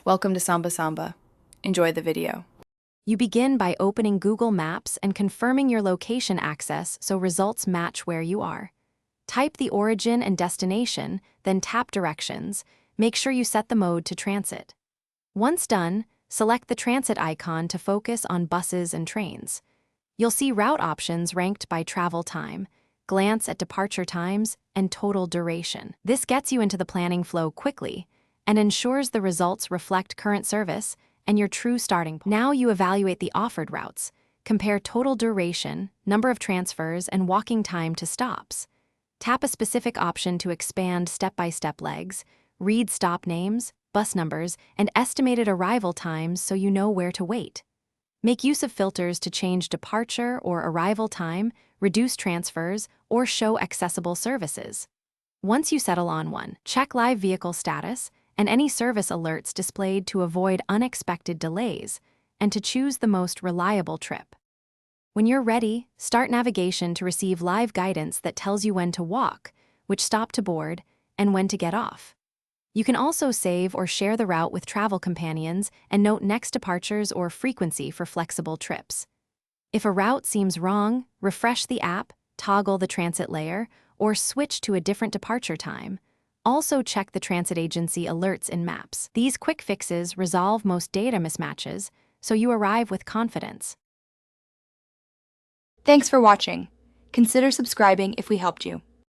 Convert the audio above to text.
Welcome to Samba Samba. Enjoy the video. You begin by opening Google Maps and confirming your location access so results match where you are. Type the origin and destination, then tap directions. Make sure you set the mode to transit. Once done, select the transit icon to focus on buses and trains. You'll see route options ranked by travel time, glance at departure times, and total duration. This gets you into the planning flow quickly and ensures the results reflect current service and your true starting point. Now you evaluate the offered routes, compare total duration, number of transfers, and walking time to stops. Tap a specific option to expand step-by-step legs, read stop names, bus numbers, and estimated arrival times so you know where to wait. Make use of filters to change departure or arrival time, reduce transfers, or show accessible services. Once you settle on one, check live vehicle status and any service alerts displayed to avoid unexpected delays and to choose the most reliable trip. When you're ready, start navigation to receive live guidance that tells you when to walk, which stop to board, and when to get off. You can also save or share the route with travel companions and note next departures or frequency for flexible trips. If a route seems wrong, refresh the app, toggle the transit layer, or switch to a different departure time. Also check the transit agency alerts in Maps. These quick fixes resolve most data mismatches, so you arrive with confidence. Thanks for watching. Consider subscribing if we helped you.